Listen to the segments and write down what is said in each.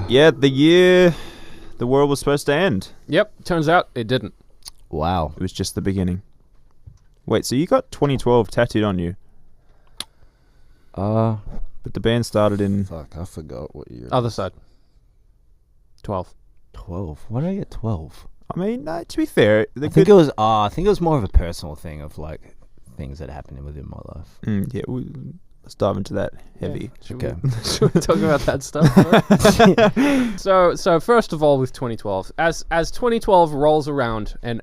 Yeah, the year the world was supposed to end. Yep. Turns out it didn't. Wow. It was just the beginning. Wait, so you got 2012 tattooed on you, but the band started in... Fuck, I forgot what year. Other side. 12. 12. Why did I get 12? I mean, to be fair... I think it was more of a personal thing of like things that happened within my life. Yeah, let's dive into that heavy. Yeah. Okay. Should we talk about that stuff? So first of all, with 2012, as 2012 rolls around and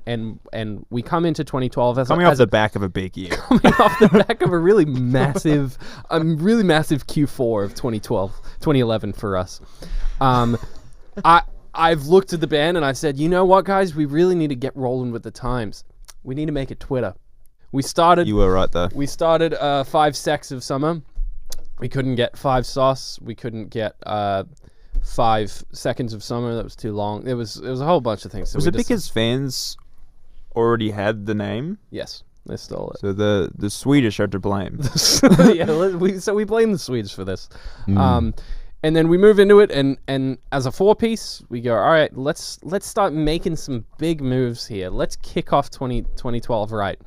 we come into 2012 as Coming off the back of a big year. coming off the back of a really massive Q4 of 2011 for us. I've looked at the band and I've said, you know what, guys, we really need to get rolling with the times. We need to make it Twitter. We started. You were right there. We started 5 Secs of Summer. We couldn't get 5 Sauce. We couldn't get 5 Seconds of Summer. That was too long. It was a whole bunch of things. So Was it because fans already had the name? Yes, they stole it. So the Swedish are to blame. Yeah, we blame the Swedes for this. And then we move into it, and as a 4-piece, we go, all right, let's start making some big moves here. Let's kick off 2012 right.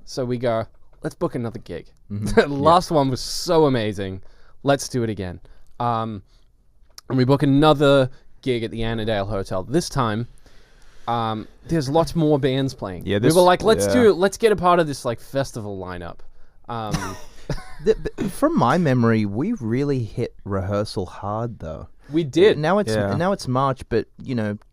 So we go, let's book another gig. The last one was so amazing. Let's do it again. And we book another gig at the Annandale Hotel. This time, there's lots more bands playing. Yeah, we were like, let's get a part of this like festival lineup. From my memory, we really hit rehearsal hard though. We did. Now it's March, but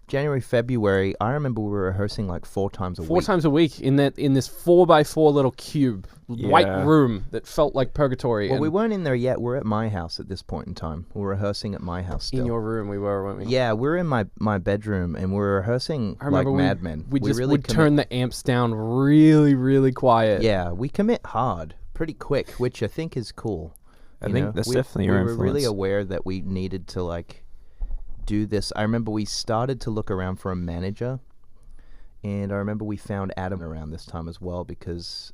January, February, I remember we were rehearsing like 4 times a week. 4 times a week in this 4x4 little cube, white room that felt like purgatory. Well, we weren't in there yet. We're at my house at this point in time. We're rehearsing at my house still. In your room we were, weren't we? Yeah, we're in my bedroom and we're rehearsing like madmen. We just would turn the amps down really, really quiet. Yeah, we commit hard, pretty quick, which I think is cool. I think that's definitely your influence. We were really aware that we needed to like do this. I remember we started to look around for a manager, and I remember we found Adam around this time as well, because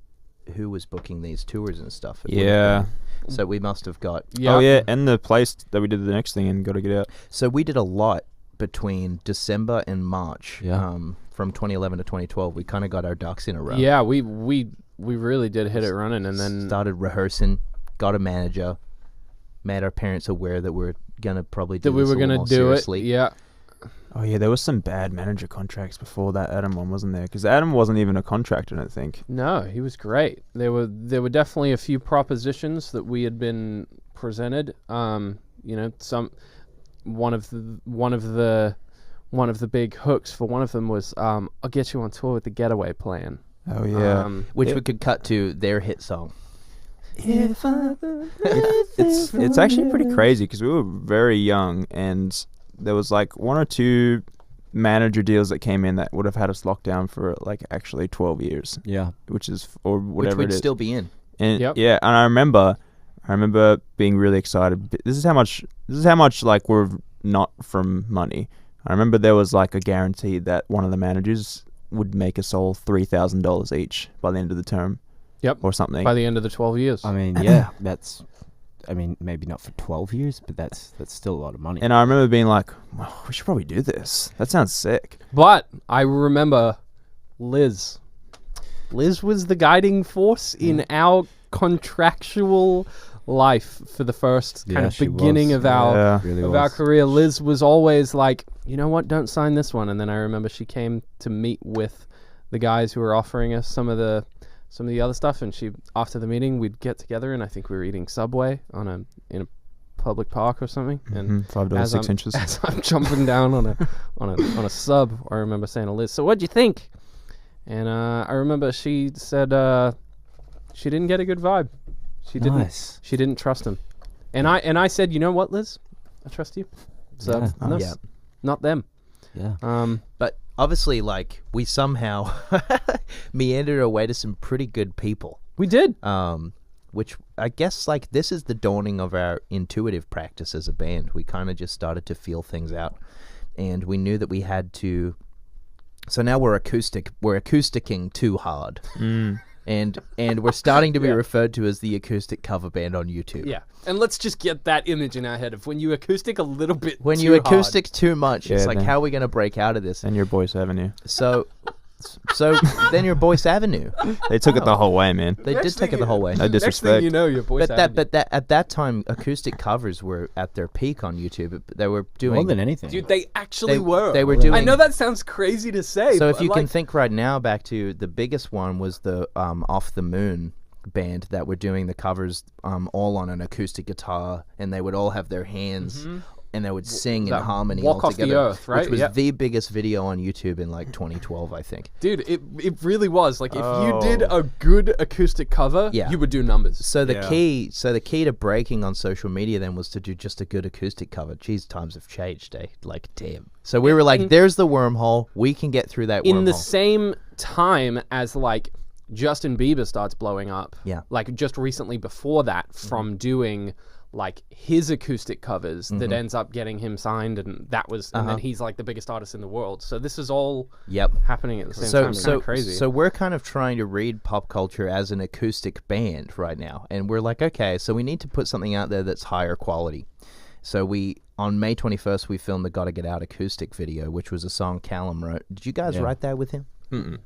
who was booking these tours and stuff? Yeah. So we must have got... Oh, yeah, and the place that we did the next thing and got to get out. So we did a lot between December and March. From 2011 to 2012. We kind of got our ducks in a row. Yeah, we really did hit it running, and then... Started rehearsing, got a manager, made our parents aware that we're gonna probably do this a little more seriously. Yeah. Oh yeah, there was some bad manager contracts before that Adam one, wasn't there? Because Adam wasn't even a contractor, I don't think. No, he was great. There were definitely a few propositions that we had been presented. One of the big hooks for one of them was I'll get you on tour with the Getaway Plan. Oh yeah, which we could cut to their hit song. It's actually pretty crazy because we were very young and there was like 1 or 2 manager deals that came in that would have had us locked down for like actually 12 years. Yeah, which is or whatever which it is. Still be in. And yeah, and I remember being really excited. This is how much like we're not from money. I remember there was like a guarantee that one of the managers would make us all $3,000 each by the end of the term. Yep. Or something. By the end of the 12 years. I mean, yeah, maybe not for 12 years, but that's still a lot of money. And I remember being like, well, we should probably do this. That sounds sick. But I remember Liz. Liz was the guiding force in our contractual life for the first kind of beginning of our career. Liz was always like, you know what, don't sign this one. And then I remember she came to meet with the guys who were offering us some of the other stuff, and after the meeting we'd get together, and I think we were eating Subway in a public park or something. And $5 6 inches. As I'm jumping down on a sub, I remember saying to Liz, "So what'd you think?" And I remember she said she didn't get a good vibe. She didn't trust him, and I said, you know what, Liz, I trust you. So not them. Yeah. But obviously, like, we somehow meandered our way to some pretty good people. We did. Which I guess, like, this is the dawning of our intuitive practice as a band. We kind of just started to feel things out, and we knew that we had to. So now we're acousticking too hard. and we're starting to be referred to as the acoustic cover band on YouTube. Yeah, and let's just get that image in our head of when you acoustic a little bit. When too you hard. acoustic too much, it's Yeah, like, then- how are we going to break out of this? And your Boyce Avenue. So then you're Boyce Avenue. They took it the whole way, man. They did take it the whole way. No Next disrespect. thing you know, your voice. But at that time, acoustic covers were at their peak on YouTube. They were doing More than anything. dude, they actually They- were. they were doing- I know that sounds crazy to say. So but if you like, can think right now back to the biggest one was the Off the Moon band that were doing the covers all on an acoustic guitar, and they would all have their hands and they would sing in that harmony Walk all Off the together, Earth, right? which was Yep. the biggest video on YouTube in like 2012, I think. dude, it really was. Like, if you Oh. did a good acoustic cover, Yeah. you would do numbers. So the Yeah. key to breaking on social media then was to do just a good acoustic cover. Geez, times have changed, eh? Like, damn. So we were like, there's the wormhole. We can get through that In wormhole. the same time as like Justin Bieber starts blowing up. Yeah. Like just recently before that, from doing like his acoustic covers that ends up getting him signed, and that was, and then he's like the biggest artist in the world. So this is all Yep. happening at the same So time. It's so kinda crazy. so we're kind of trying to read pop culture as an acoustic band right now, and we're like, okay, so we need to put something out there that's higher quality. So we on May 21st we filmed the "Gotta Get Out" acoustic video, which was a song Callum wrote. Did you guys Yeah. write that with him? Mm-mm.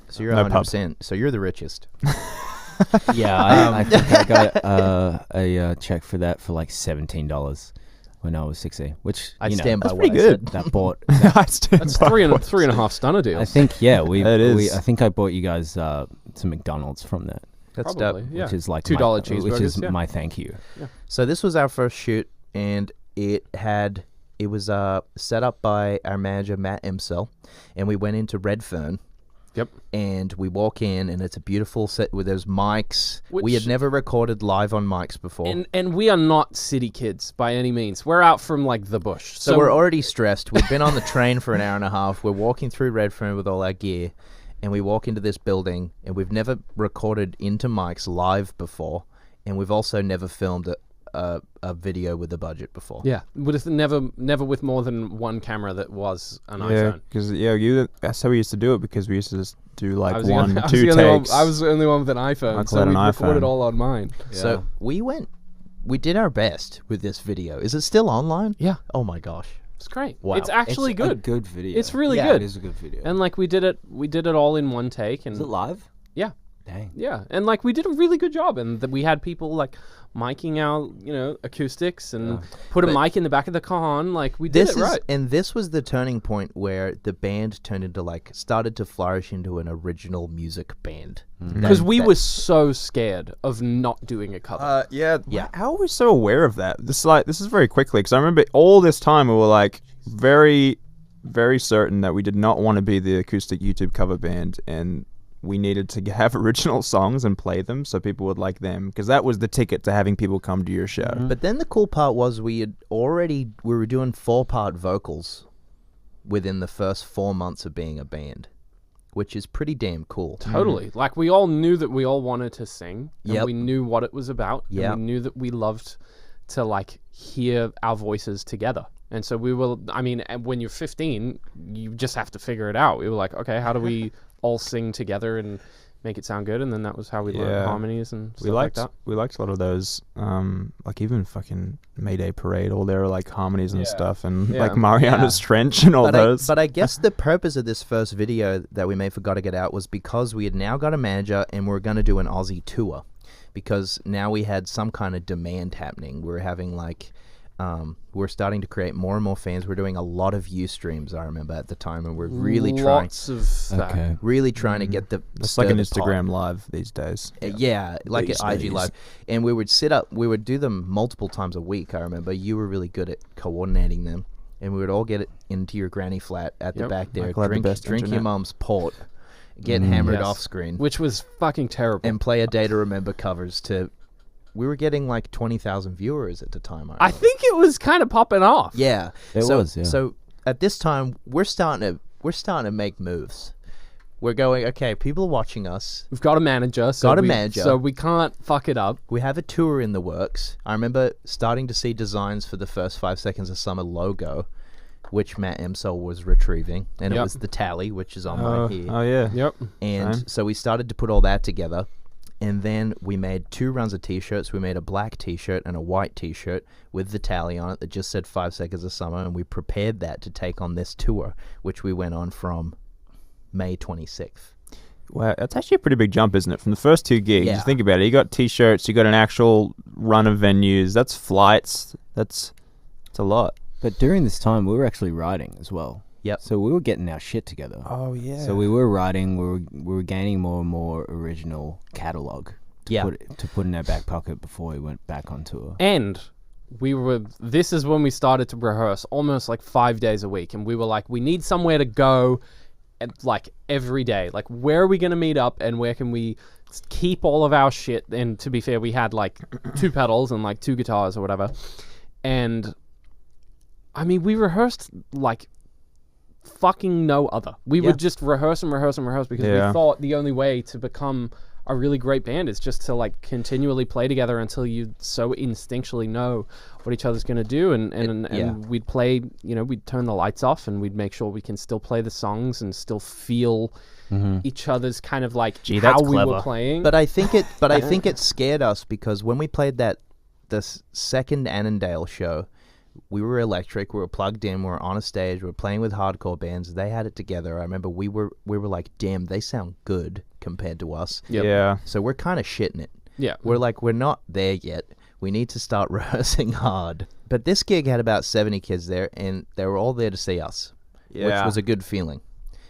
So you're No 100%. So you're the richest. Yeah, I think I got a check for that for like $17 when I was 16, which I you know, stand by that's what pretty I good. said. that bought. I stand That's by three what- and a half stunner deals. I think It is. I think I bought you guys some McDonald's from that, That's Probably, dope. yeah. which is like $2 my, cheeseburgers, which is yeah. my thank you. So this was our first shoot, and it was set up by our manager Matt Emsel, and we went into Redfern. Yep. And we walk in, and it's a beautiful set where there's mics. We Which- had never recorded live on mics before. And we are not city kids by any means. We're out from like the bush. So we're already stressed. We've been on the train for an hour and a half. We're walking through Redfern with all our gear, and we walk into this building, and we've never recorded into mics live before, and we've also never filmed a video with a budget before. yeah, with never with more than one camera that was an Yeah, iPhone. because that's how we used to do it, because we used to just do I like was the one, only- I was two the only one- takes. I was the only one with an iPhone, Michael so had we an recorded iPhone. all on mine. So we did our best with this video. Is it still online? Yeah, Oh my gosh. it's great. Wow. It's actually A good. good video. It's really Yeah, good. It is a good video. And like we did it all in one take, and is it live? yeah, Dang. yeah, and like we did a really good job, and we had people like miking out, acoustics, and put a mic in the back of the Kahan. Like we did it right. And this was the turning point where the band turned into started to flourish into an original music band. Because we were so scared of not doing a cover. Yeah. Yeah. How are we so aware of that? This is very quickly, because I remember all this time we were like very, very certain that we did not want to be the acoustic YouTube cover band, and we needed to have original songs and play them so people would like them, because that was the ticket to having people come to your show. But then the cool part was we were doing 4-part vocals within the first 4 months of being a band, which is pretty damn cool. Totally. Like we all knew that we all wanted to sing, and Yep. we knew what it was about, Yep. and we knew that we loved to like hear our voices together. And so we will, I mean, and when you're 15, you just have to figure it out. We were like, okay, how do we all sing together and make it sound good? And then that was how we learned Yeah. harmonies and stuff We liked like that. we liked a lot of those, like even fucking Mayday Parade, all their like harmonies and stuff, and Yeah. like Mariana's Trench and all those. But I guess the purpose of this first video that we made for Gotta Get Out was because we had now got a manager and we were going to do an Aussie tour, because now we had some kind of demand happening. We were having we're starting to create more and more fans. We're doing a lot of Ustreams, I remember at the time, and we're really Lots of that. Okay. trying to get the It's like an stir the pot. Instagram live these days. Yeah, like These an IG days. live, and we would do them multiple times a week. I remember you were really good at coordinating them, and we would all get it into your granny flat at the Yep. back there, Michael had the best drink your internet. mum's port, get hammered Yes. off screen, Which was fucking terrible. and play a Day to Remember covers to. We were getting like 20,000 viewers at the time. I think it was kind of popping off. Yeah, It was, yeah. So at this time, we're starting to make moves. We're going, okay, people are watching us. We've got a manager. So we can't fuck it up. We have a tour in the works. I remember starting to see designs for the first 5 Seconds of Summer logo. which Matt Emsol was retrieving, and it Yep. was the tally, which is on my here. Oh yeah. Yep. And Same. so we started to put all that together, and then we made 2 runs of T-shirts. We made a black T-shirt and a white T-shirt with the tally on it that just said 5 Seconds of Summer, and we prepared that to take on this tour, which we went on from May 26th. Wow, that's actually a pretty big jump, isn't it? From the first 2 gigs, Yeah. just think about it. You got T-shirts, you got an actual run of venues. That's flights. That's a lot. But during this time, we were actually writing as well. Yep. So we were getting our shit together. Oh yeah. So we were writing. We were gaining more and more original catalog. Yeah. To put in our back pocket before we went back on tour. And this is when we started to rehearse almost like 5 days a week. And we were like, we need somewhere to go like every day. Like, where are we going to meet up and where can we keep all of our shit? And to be fair, we had like 2 pedals and like 2 guitars or whatever. And I mean, we rehearsed like fucking no other. We would just rehearse and rehearse and rehearse because we thought the only way to become a really great band is just to like continually play together until you so instinctually know what each other's going to do. And we'd play, we'd turn the lights off and we'd make sure we can still play the songs and still feel each other's kind of like Gee, how that's we were clever. playing. But I think it scared us because when we played the second Annandale show, we were electric, we were plugged in, we were on a stage, we were playing with hardcore bands. They had it together. I remember we were like, damn, they sound good compared to us. Yep. Yeah. So we're kind of shitting it. Yeah. We're like, we're not there yet. We need to start rehearsing hard. But this gig had about 70 kids there, and they were all there to see us, which was a good feeling.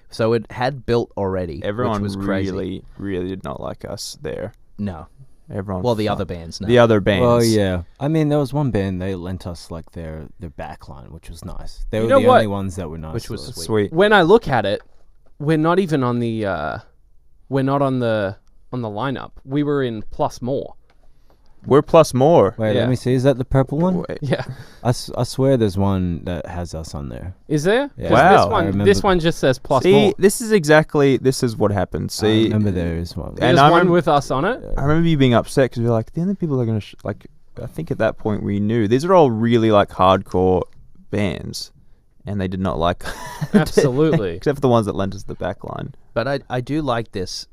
So it had built already, Everyone which was crazy. really, really did not like us there. No. Everyone. Well, the other bands, no. The other bands. Well, yeah. I mean, there was one band, they lent us like their back line, which was nice. They were know the what? only ones that were nice. Which was to us. Sweet. When I look at it, we're not even on the we're not on the lineup. We were in Plus More. We're plus more. Wait, Yeah. let me see. Is that the purple one? Wait. Yeah. I swear there's one that has us on there. Is there? Yeah. 'Cause Wow. I This remember- one just says Plus See, More. this is what happened. I See, remember there is one. And There's I one remember- with us on it. I remember you being upset because you're like, the only people that are going to, I think at that point we knew. These are all really like hardcore bands, and they did not like Absolutely. except for the ones that lent us the back line. But I do like this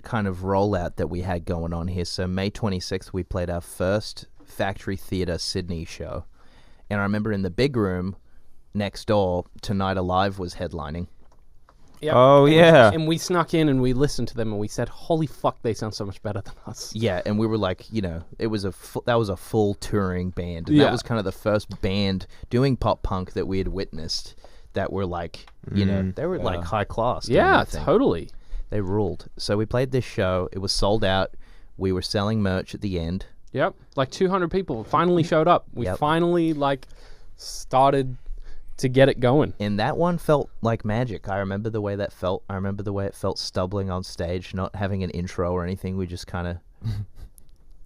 kind of rollout that we had going on here. So May 26th, we played our first Factory Theatre Sydney show. And I remember in the big room next door, Tonight Alive was headlining. Yep. Oh, yeah. And we snuck in and we listened to them and we said, holy fuck, they sound so much better than us. Yeah, and we were like, it was that was a full touring band. And Yeah. that was kind of the first band doing pop punk that we had witnessed that were like, they were like high class. doing Yeah, that thing. totally. They ruled. So we played this show. It was sold out. We were selling merch at the end. Yep. Like 200 people finally showed up. We Yep. finally started to get it going. And that one felt like magic. I remember the way that felt. I remember the way it felt stumbling on stage, not having an intro or anything. We just kind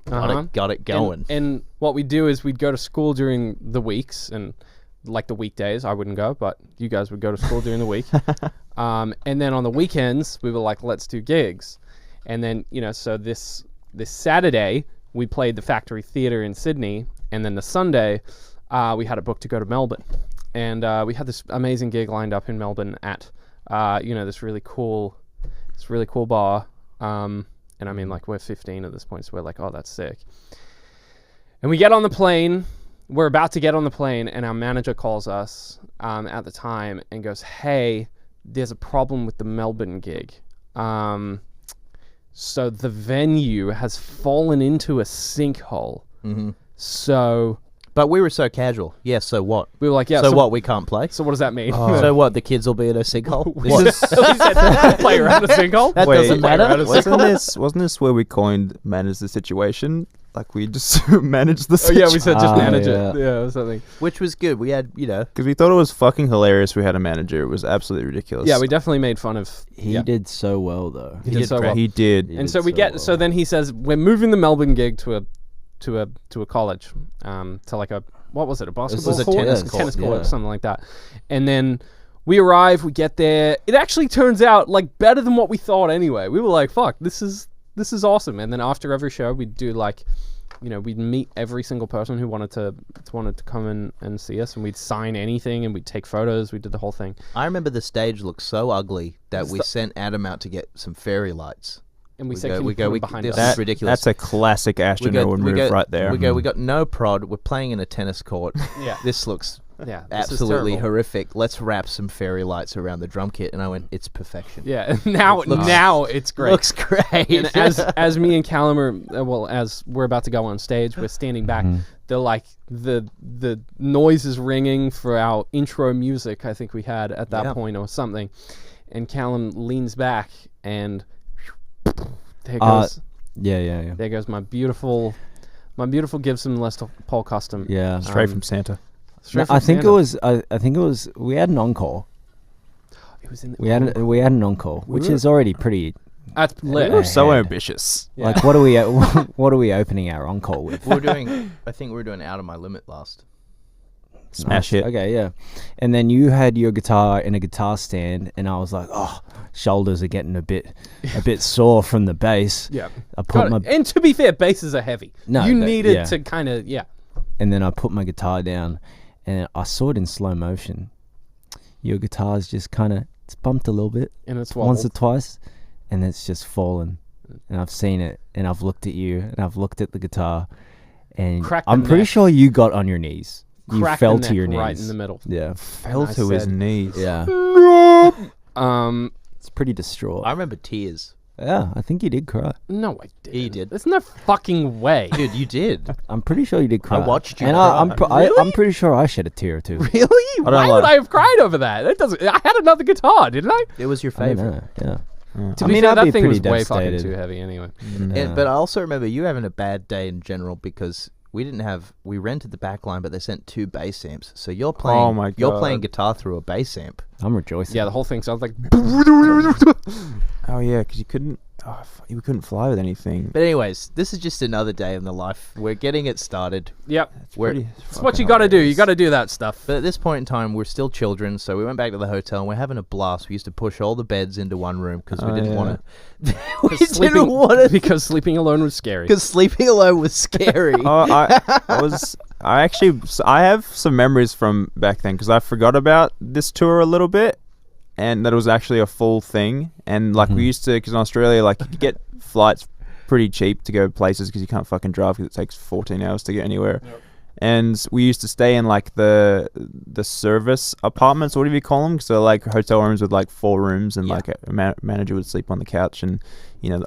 of got it going. And what we do is we'd go to school during the weeks and like the weekdays. I wouldn't go, but you guys would go to school during the week. And then on the weekends, we were like, let's do gigs. And then, so this Saturday, we played the Factory Theatre in Sydney. And then the Sunday, we had a book to go to Melbourne. And we had this amazing gig lined up in Melbourne at, this really cool bar. And I mean, like, we're 15 at this point, so we're like, oh, that's sick. And we get on the plane. We're about to get on the plane, and our manager calls us at the time and goes, hey, there's a problem with the Melbourne gig. So the venue has fallen into a sinkhole. Mm-hmm. So But we were so casual. Yeah, so what? we were like, yeah, so what? We can't play? So what does that mean? So what? The kids will be in a sinkhole? What? This is- He said, play around a sinkhole? that Wait, doesn't matter. Wasn't this where we coined manage the situation? Like we just managed the Oh, situation. yeah, we said just manage yeah. it. Yeah, or something. Which was good. We had, Because we thought it was fucking hilarious. We had a manager. It was absolutely ridiculous. Yeah, we definitely made fun of. He yeah. did so well, though. He did so great. well. He did. He And did so we get. well. So then he says we're moving the Melbourne gig to a college, to like a what was it? A basketball was a court, tennis tennis court, court, yeah. something like that. And then we arrive, we get there. It actually turns out like better than what we thought. Anyway, we were like, "Fuck, this is awesome." And then after every show, we'd do like we'd meet every single person who wanted to come and see us, and we'd sign anything, and we'd take photos. We did the whole thing. I remember the stage looked so ugly that we sent Adam out to get some fairy lights. And we said, "Can you put them behind us?" This is ridiculous. That's a classic Ashton Irwin move right there. We got no prod. We're playing in a tennis court. Yeah. This looks Yeah, absolutely horrific. Let's wrap some fairy lights around the drum kit. And I went, it's perfection. Yeah, and now it's great. Looks great. And as me and Callum are, as we're about to go on stage, we're standing back. They're like, the noise is ringing for our intro music, I think we had at that point or something. And Callum leans back and there goes there goes my beautiful Gibson Les Paul custom. Yeah. Straight from Santa. I think it was we had an encore. It was in We had an encore, which is already pretty. That's lit. We were so ambitious. Yeah. Like, what are we opening our encore with? I think we were doing Out of My Limit last. Smash it. Okay, yeah. And then you had your guitar in a guitar stand, and I was like, oh, shoulders are getting a bit sore from the bass. Yeah. I put and to be fair, basses are heavy. No, you needed to kind of And then I put my guitar down, and I saw it in slow motion. Your guitar's just kind of bumped a little bit, and it's once or twice, and it's just fallen. And I've seen it, and I've looked at you, and I've looked at the guitar, and I'm pretty sure you got on your knees. You fell to your knees. Right in the middle. Yeah. Fell to his knees. Yeah. It's pretty distraught. I remember tears. Yeah, I think you did cry. No, I didn't. He did. There's no fucking way. Dude, you did. I'm pretty sure you did cry. I watched you and cry. I'm pretty sure I shed a tear or two. Really? Why would I have cried over that? That doesn't. I had another guitar, didn't I? It was your I don't favorite. know, yeah. To be fair, I'd that be thing was pretty way fucking devastated. too heavy anyway. But I also remember you having a bad day in general because we rented the back line, but they sent 2 bass amps. So you're playing. Oh my You're God. playing guitar through a bass amp. I'm rejoicing. Yeah, the whole thing sounds like. Oh yeah, because you couldn't fly with anything. But anyways, this is just another day in the life. We're getting it started. Yep. It's It's what you got to do. You got to do that stuff. But at this point in time, we're still children, so we went back to the hotel and we're having a blast. We used to push all the beds into one room because we didn't want to. We didn't want to because sleeping alone was scary. because sleeping alone was scary. I have some memories from back then because I forgot about this tour a little bit, and that it was actually a full thing. And like we used to, because in Australia, like you could get flights pretty cheap to go places because you can't fucking drive because it takes 14 hours to get anywhere. Yep. And we used to stay in like the service apartments, or whatever you call them. So like hotel rooms with like 4 rooms, and like a manager would sleep on the couch, and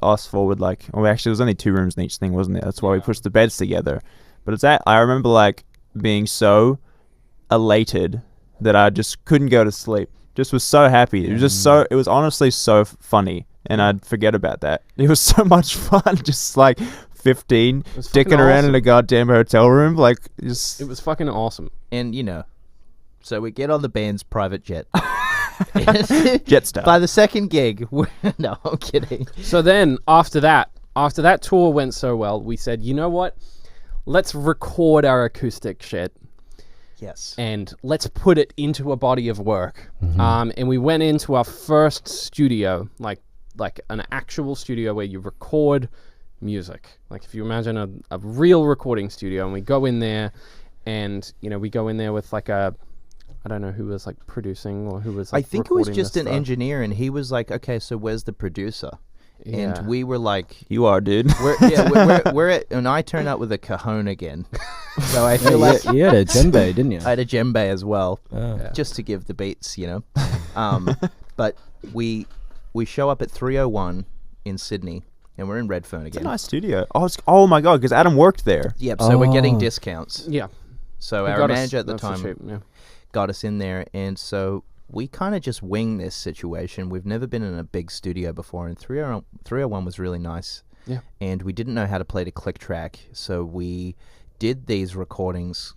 us 4 would like. Well, actually, there was only 2 rooms in each thing, wasn't it? That's why we pushed the beds together. But it's that I remember like being so elated that I just couldn't go to sleep. Just was so happy. It was just so. It was honestly so funny, and I'd forget about that. It was so much fun, just like 15, dicking around in a goddamn hotel room, like just. It was fucking awesome. And so we get on the band's private jet. Jetstar. By the second gig, no, I'm kidding. So then after that tour went so well, we said, you know what? Let's record our acoustic shit. Yes. And let's put it into a body of work. And we went into our first studio, like an actual studio where you record music. Like if you imagine a real recording studio, and we go in there, and we go in there with like I don't know who was like producing or who was like I think it was recording just this an stuff. engineer, and he was like, okay, so where's the producer? Yeah. And we were like, You are, dude. we're at, and I turned up with a cajon again. So I feel like you had a djembe, didn't you? I had a djembe as well, Yeah. just to give the beats, But we show up at 3:01 in Sydney, and we're in Redfern It's a again. nice studio. Oh my god, because Adam worked there. Yep. So we're getting Oh. discounts. Yeah. So They our got us- manager at the that's for time cheap, yeah. got us in there, and so we kind of just wing this situation. We've never been in a big studio before, and 301 was really nice. Yeah. And we didn't know how to play the click track, so we did these recordings.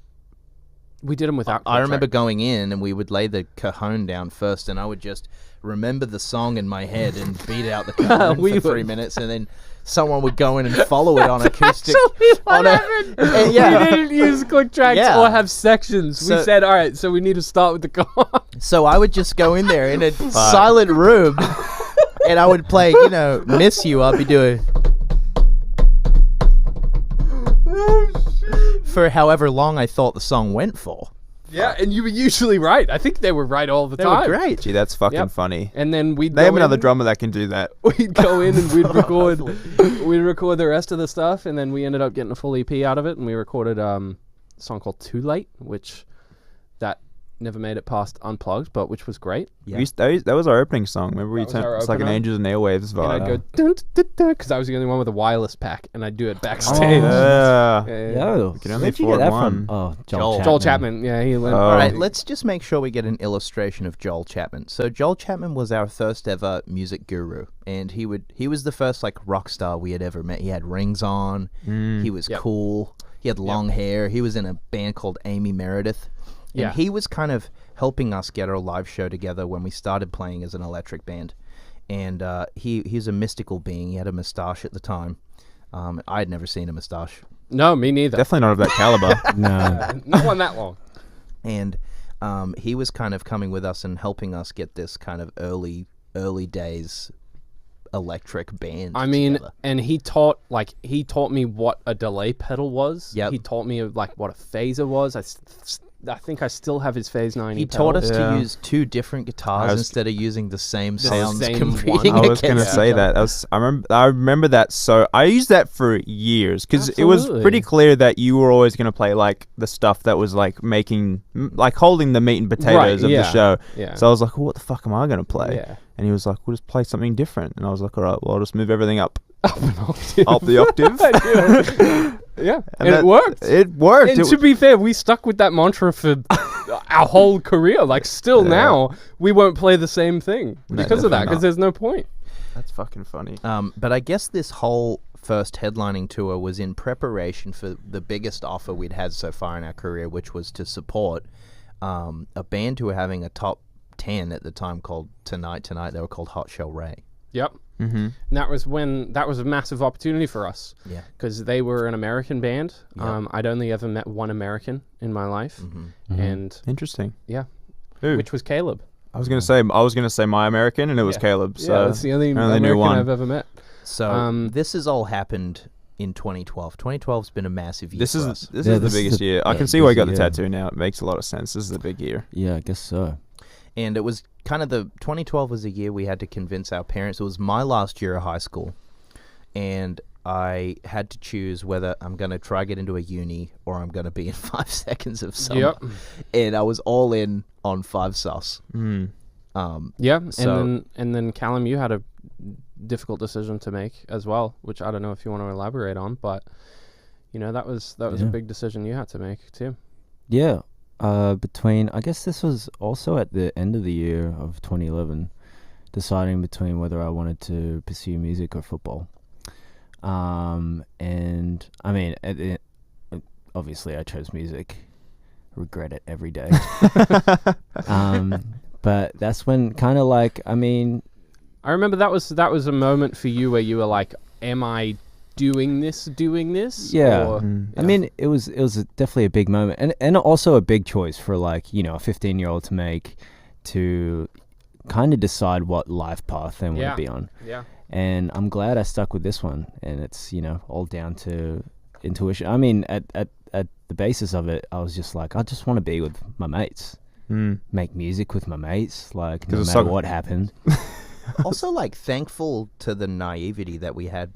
We did them without. I remember going in, and we would lay the cajon down first, and I would just remember the song in my head and beat out the cajon for 3 minutes, and then someone would go in and follow it on acoustic. We didn't use click tracks Yeah. or have sections. So- We said, all right, so we need to start with the chord. So I would just go in there in a silent room, and I would play, Miss You. I'd be doing. for however long I thought the song went for. Yeah, and you were usually right. I think they were right all the They time. were great. Gee, that's fucking funny. And then we'd They have go another in, drummer that can do that. We'd go in and we'd record the rest of the stuff, and then we ended up getting a full EP out of it, and we recorded a song called Too Late, which that never made it past Unplugged, but which was great. Yeah. That was our opening song. Remember, That was our it's like an opener. Angels and Airwaves vibe. And I'd go dun dun dun because I was the only one with a wireless pack, and I'd do it backstage. Yeah. Yo, can only where'd you get afford that one. from? Oh, Joel Chapman. Yeah, he went. Oh. All right, let's just make sure we get an illustration of Joel Chapman. So Joel Chapman was our first ever music guru, and he was the first like rock star we had ever met. He had rings on. He was cool. He had long hair. He was in a band called Amy Meredith. And he was kind of helping us get our live show together when we started playing as an electric band. And he's a mystical being. He had a mustache at the time. I had never seen a mustache. No, me neither. Definitely not of that caliber. No. Not one that long. And he was kind of coming with us and helping us get this kind of early days electric band. I mean, together. and he taught me what a delay pedal was. Yep. He taught me like what a phaser was. I think I still have his Phase 90 He pedal. taught us Yeah. to use two different guitars instead of using the same sounds same competing one. I was gonna against say each other. that. I remember that. So I used that for years because it was Absolutely. pretty clear that you were always gonna play like the stuff that was like like holding the meat and potatoes of the show. Yeah. So I was like, well, what the fuck am I gonna play? Yeah. And he was like, we'll just play something different. And I was like, all right, well, I'll just move everything up Up an octave. up the octave. Yeah. And And that- it worked. It worked. And It to be fair, we stuck with that mantra for our whole career. Like, still now, we won't play the same thing because of that, definitely because not. there's no point. That's fucking funny. But I guess this whole first headlining tour was in preparation for the biggest offer we'd had so far in our career, which was to support a band who were having a top 10 at the time called Tonight. They were called Hot Shell Ray. Yep. Mm-hmm. And that was a massive opportunity for us. Yeah. Because they were an American band. Yep. I'd only ever met one American in my life. And Interesting. yeah, Who? which was Caleb. I was gonna say my American, and it was Caleb. So yeah, that's the only I only American knew one. I've ever met. So this has all happened in 2012. 2012's been a massive year This for is us. this Yeah, is the this is biggest the year. I can big see why you got the year. tattoo now. It makes a lot of sense. This is the big year. Yeah, I guess so. And it was kind of 2012 was a year we had to convince our parents. It was my last year of high school. And I had to choose whether I'm going to try get into a uni or I'm going to be in 5 seconds of summer. Yep. And I was all in on 5 sus. Mm. Yeah, So- and then Callum, you had a difficult decision to make as well, which I don't know if you want to elaborate on, but you know that was a Yeah. big decision you had to make too. Yeah. I guess this was also at the end of the year of 2011, deciding between whether I wanted to pursue music or football. And I mean, obviously I chose music. Regret it every day. But that's when kind of like, I mean, I remember that was a moment for you where you were like, "Am I doing this?" Yeah. Or, I mean, it was definitely a big moment, and also a big choice for like, you know, a 15-year-old to make, to kind of decide what life path they want Yeah. to be on. yeah, And I'm glad I stuck with this one, and it's, you know, all down to intuition. I mean, at the basis of it, I was just like, I just want to be with my mates, make music with my mates, like no matter what happened. Also, like, thankful to the naivety that we had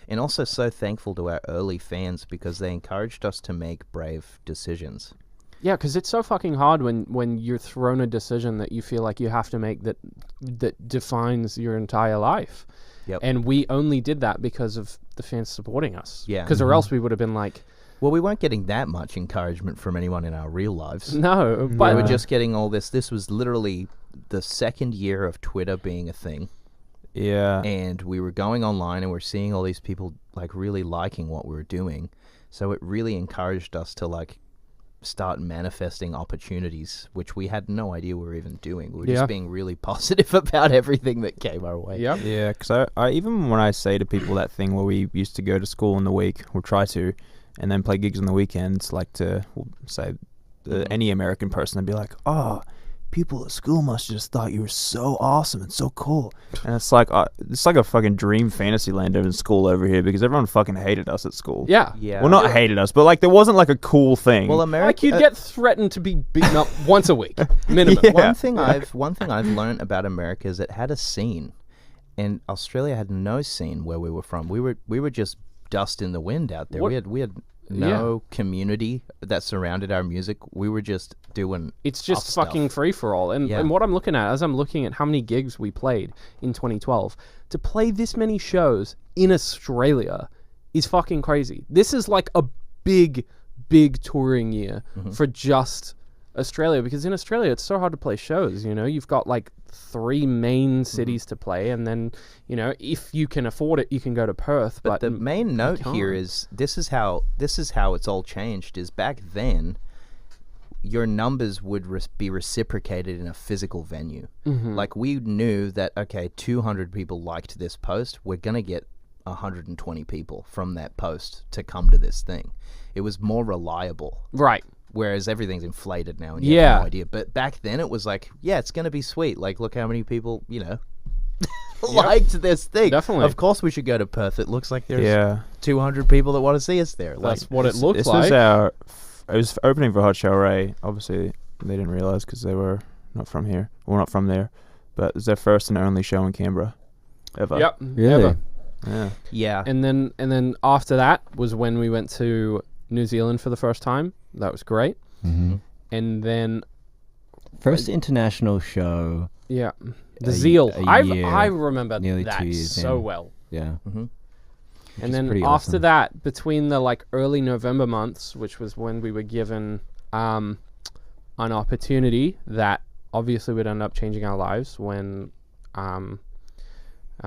and also so thankful to our early fans because they encouraged us to make brave decisions. yeah, because it's so fucking hard when you're thrown a decision that you feel like you have to make that defines your entire life. Yep. And we only did that because of the fans supporting us. Yeah. Because or else we would have been like, Well, we weren't getting that much encouragement from anyone in our real lives. no, We but were just getting all this. This was literally the second year of Twitter being a thing. Yeah. And we were going online and we're seeing all these people like really liking what we were doing. So it really encouraged us to like start manifesting opportunities, which we had no idea we were even doing. We were Yeah. just being really positive about everything that came our way. Yep. Yeah, because I even when I say to people that thing where we used to go to school in the week, or try to, and then play gigs on the weekends, like to say any American person, would be like, oh, people at school must have just thought you were so awesome and so cool. And it's like a fucking dream fantasy land in school over here because everyone fucking hated us at school. Yeah. Yeah. Well, not hated us, but like there wasn't like a cool thing. Well, Like America. you'd get threatened to be beaten up once a week, minimum. Yeah. One thing I've learned about America is it had a scene, and Australia had no scene where we were from. We were just dust in the wind out there. What- We had no community that surrounded our music. We were just doing. It's us just stuff. fucking free for all. And Yeah. and what I'm looking at, as I'm looking at how many gigs we played in 2012, to play this many shows in Australia is fucking crazy. This is like a big touring year for just Australia, because in Australia it's so hard to play shows. You know, you've got like 3 main cities to play, and then, you know, if you can afford it, you can go to Perth. But the main note here can't. is this is how it's all changed. Is back then, your numbers would be reciprocated in a physical venue. Like we knew that, okay, 200 people liked this post. We're gonna get 120 people from that post to come to this thing. It was more reliable. right. Whereas everything's inflated now and you have Yeah. no idea. But back then it was like, yeah, it's going to be sweet. Like, look how many people, you know, liked this thing. Definitely. Of course we should go to Perth. It looks like there's yeah. 200 people that want to see us there. Like, That's what it looked This like. was it was opening for Hot Show Ray. Obviously, they didn't realize because they were not from here, or not from there. But it was their first and only show in Canberra ever. Yep. Really? Ever. Yeah. yeah. And then after that was when we went to New Zealand for the first time. That was great. Mm-hmm. And then First international show. yeah, the A Zeal. year, I remember nearly that 2 years so in. well. Yeah. Mhm. And is then pretty after awesome. that, between the like early November months, which was when we were given an opportunity that obviously would end up changing our lives, when our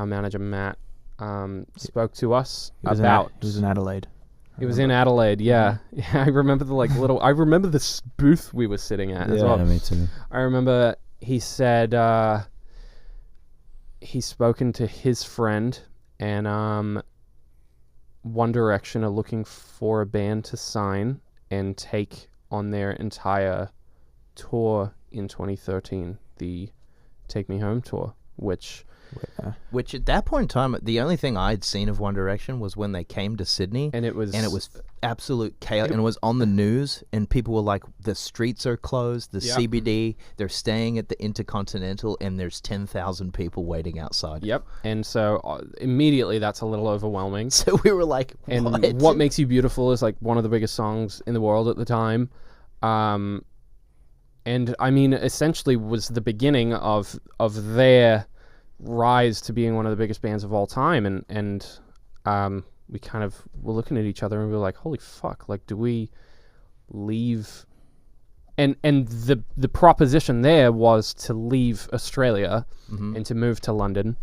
manager Matt spoke to us It was about. it was in Adelaide. It was in Adelaide, yeah. Yeah, I remember the like little. I remember the booth we were sitting at as Yeah. well. Yeah, me too. I remember he said he's spoken to his friend, and One Direction are looking for a band to sign and take on their entire tour in 2013, the Take Me Home tour, which Which at that point in time, the only thing I'd seen of One Direction was when they came to Sydney. and it was Absolute chaos, and it was on the news, and people were like, the streets are closed, the Yep. CBD, they're staying at the Intercontinental, and there's 10,000 people waiting outside. Yep. And so immediately that's a little overwhelming. So we were like, And What Makes You Beautiful is like one of the biggest songs in the world at the time. And I mean, essentially was the beginning of their rise to being one of the biggest bands of all time. And we kind of were looking at each other and we were like, holy fuck, like, do we leave? And the proposition there was to leave Australia and to move to London.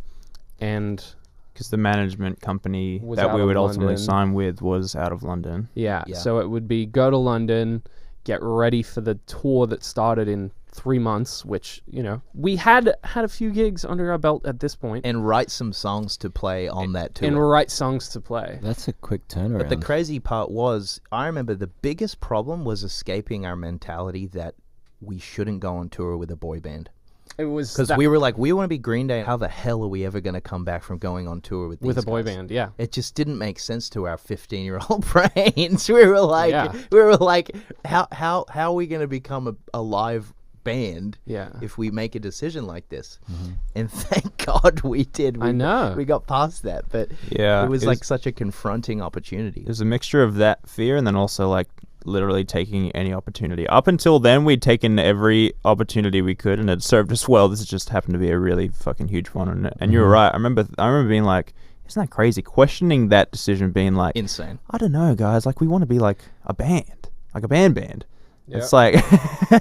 And because the management company Was that out we of would ultimately London. sign with was out of London. yeah, Yeah. so it would be go to London, get ready for the tour that started in 3 months, which, you know, we had a few gigs under our belt at this point, and write some songs to play on that tour. and write songs to play. That's a quick turnaround. But the crazy part was, I remember the biggest problem was escaping our mentality that we shouldn't go on tour with a boy band. It was Because we were like, we want to be Green Day. How the hell are we ever going to come back from going on tour with these with a boy guys? band, yeah. It just didn't make sense to our 15-year-old brains. We were like, Yeah. how are we going to become a live band Yeah. if we make a decision like this? And thank God we did. I know. We got past that, but Yeah, it was like such a confronting opportunity. It was a mixture of that fear and then also like literally taking any opportunity. Up until then, we'd taken every opportunity we could, and it served us well. This just happened to be a really fucking huge one, and you were right. I remember being like, "Isn't that crazy?" Questioning that decision, being like, Insane. "I don't know, guys. Like, we want to be like a band, like a band." Yeah. It's like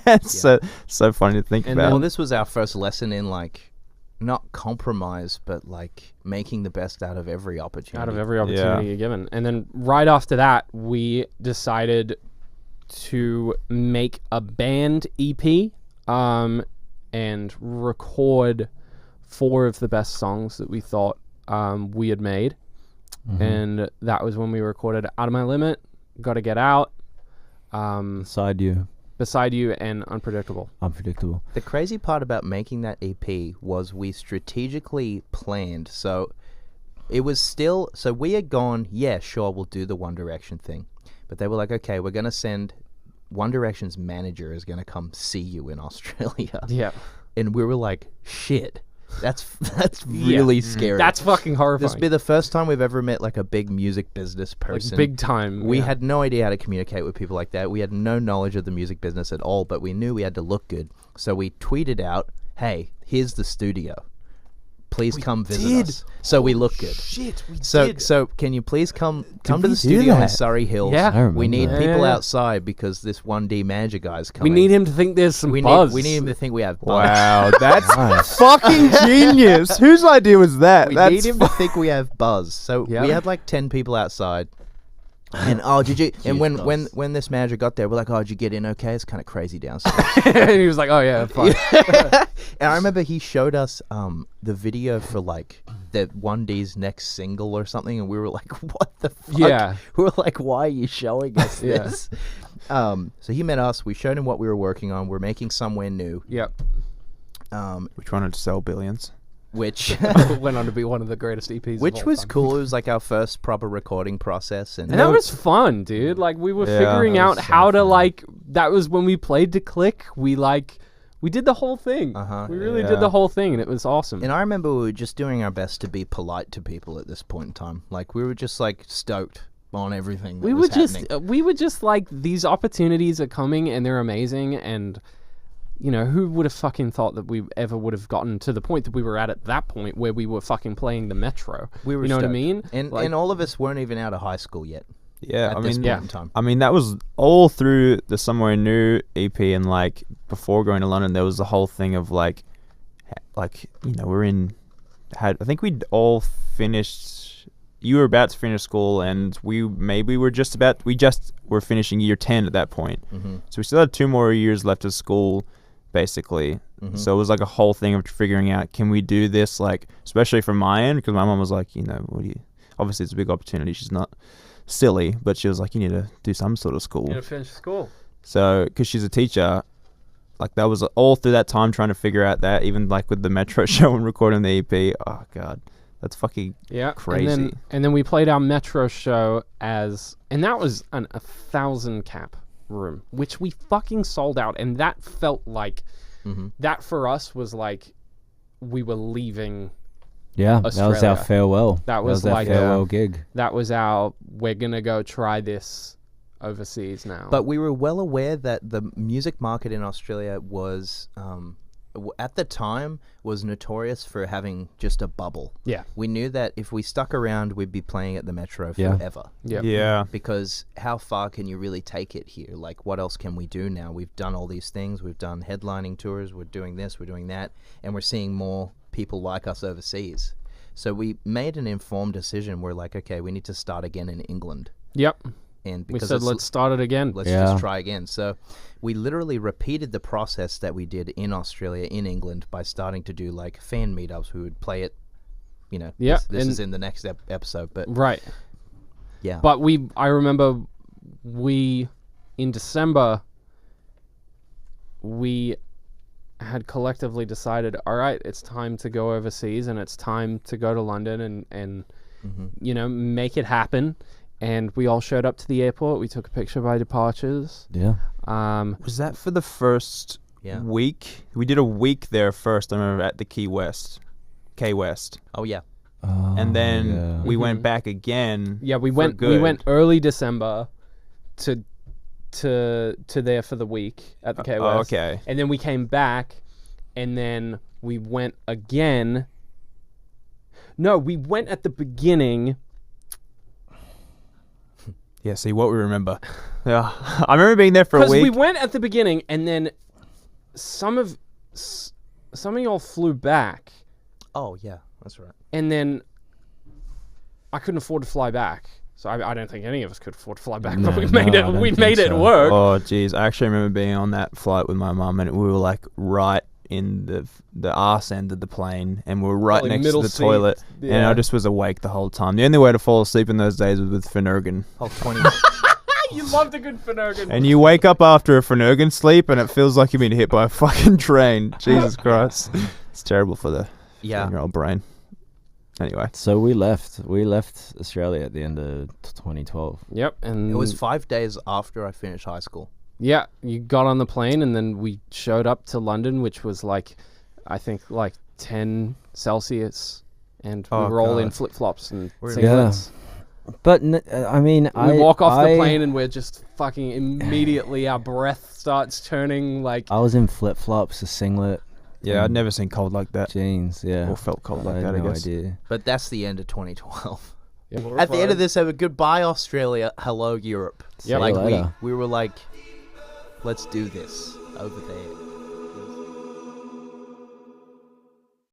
it's so funny to think And about. Well, this was our first lesson in like not compromise, but like making the best out of every opportunity. Out of every opportunity you're given. And then right after that, we decided to make a band EP and record 4 of the best songs that we thought we had made. And that was when we recorded Out of My Limit, Gotta Get Out, Side you. Beside You, and Unpredictable. Unpredictable. The crazy part about making that EP was we strategically planned. So it was still, so we had gone, yeah, sure, we'll do the One Direction thing. But they were like, okay, we're going to send One Direction's manager is going to come see you in Australia. Yeah. And we were like, shit, that's really scary. That's fucking horrifying. This would be the first time we've ever met like a big music business person. Like big time. We had no idea how to communicate with people like that. We had no knowledge of the music business at all, but we knew we had to look good. So we tweeted out, hey, here's the studio. Please come visit us. So we look good. Shit, we So can you please come to we the do studio in that? Surrey Hills? Yeah. I We need remember. people Yeah. outside because this 1D manager guy's coming. We need him to think there's some we buzz. need him to think we have buzz. Wow, that's Nice. fucking genius. Whose idea was that? We That's need him to think we have buzz. So Yeah. we had like 10 people outside. And did you? And when this manager got there, we're like, did you get in okay? It's kind of crazy downstairs. And he was like, oh yeah, fine. And I remember he showed us the video for like the 1D's next single or something, and we were like, what the fuck? Yeah. We were like, why are you showing us Yeah. this? So he met us. We showed him what we were working on. We're making Somewhere New, Yep. which wanted to sell billions. which Went on to be one of the greatest EPs. which of all was time. cool. It was like our first proper recording process, and And that was fun, dude. Like we were Yeah, figuring that out was so how to fun. like. That was when we played to click. We did the whole thing. Uh-huh. We really Yeah. did the whole thing, and it was awesome. And I remember we were just doing our best to be polite to people at this point in time. Like we were just like stoked on everything that we was were happening. just like, these opportunities are coming and they're amazing, and you know, who would have fucking thought that we ever would have gotten to the point that we were at that point where we were fucking playing the Metro. We were you know what I stoked. mean? And Like- and all of us weren't even out of high school yet. Yeah, At I this mean, point in time. I mean that was all through the Somewhere New EP, and like before going to London, there was the whole thing of like you know, I think we'd all finished. You were about to finish school, and we were just were finishing year 10 at that point. Mm-hmm. So we still had 2 more years left of school, basically. Mm-hmm. So it was like a whole thing of figuring out, can we do this, like, especially from my end, because my mom was like, you know, obviously it's a big opportunity. She's not silly, but she was like, you need to do some sort of school. to finish school. So, because she's a teacher, like that was all through that time trying to figure out that, even like with the Metro show and recording the EP. Oh God, that's fucking Yeah, crazy. And then we played our Metro show and that was a 1,000 cap room, which we fucking sold out, and that felt like Mm-hmm. that for us was like we were leaving. Yeah, that was our Australia. farewell. That was our like- farewell gig. That was we're gonna go try this overseas now. But we were well aware that the music market in Australia was, at the time, was notorious for having just a bubble. yeah, We knew that if we stuck around, we'd be playing at the Metro Yeah. forever. yeah, Yeah. Because how far can you really take it here? Like, what else can we do now? We've done all these things. We've done headlining tours. We're doing this. We're doing that. And we're seeing more people like us overseas. So we made an informed decision. We're like, okay, we need to start again in England. Yep. And We because said it's- let's start it again. let's Yeah. just try again. So we literally repeated the process that we did in Australia, in England, by starting to do like fan meetups. We would play it, you know, Yeah, this and- is in the next episode, but Right. yeah. But I remember in December, we had collectively decided, all right, it's time to go overseas, and it's time to go to London and Mhm. you know, make it happen. And we all showed up to the airport. We took a picture of our departures. Yeah. Was that for the first Yeah. week? We did a week there first, I remember, at the Key West. Oh yeah. And then yeah. we went Mhm. back again. Yeah, we for went good. early December to there for the week at the K Oh, West. okay. And then we came back, and then we went again. No, we went at the beginning. Yeah, see what we remember. Yeah, I remember being there for a Because week. we went at the beginning, and then some of y'all flew back, Oh yeah, that's right. and then I couldn't afford to fly back. So I don't think any of us could afford to fly back, No, but we no, made I it. don't We think made it so. work. Oh, jeez. I actually remember being on that flight with my mum, and we were like right in the arse end of the plane, and we were right Like next to middle the seat, toilet, and yeah. I just was awake the whole time. The only way to fall asleep in those days was with Finnegan. Oh, 20, You loved a good Finnegan. And you wake up after a Finnegan sleep, and it feels like you've been hit by a fucking train. Jesus Christ, it's terrible for the 10-year-old brain. Anyway, So we left Australia at the end of 2012. Yep, and It was 5 days after I finished high school. yeah, you got on the plane, and then we showed up to London, which was like, I think like 10 Celsius, and we Oh, were all in God. flip flops and We're in- singlets. But I mean, We walk off the plane, and we're just fucking immediately. Our breath starts turning like. I was in flip flops, a singlet, yeah, I'd never seen cold like that, jeans. Yeah, or felt cold like I that. had I no guess. idea. But that's the end of 2012. Yeah, At the end of this, goodbye Australia, hello Europe. Yeah, like See you later. we were like, let's do this over there.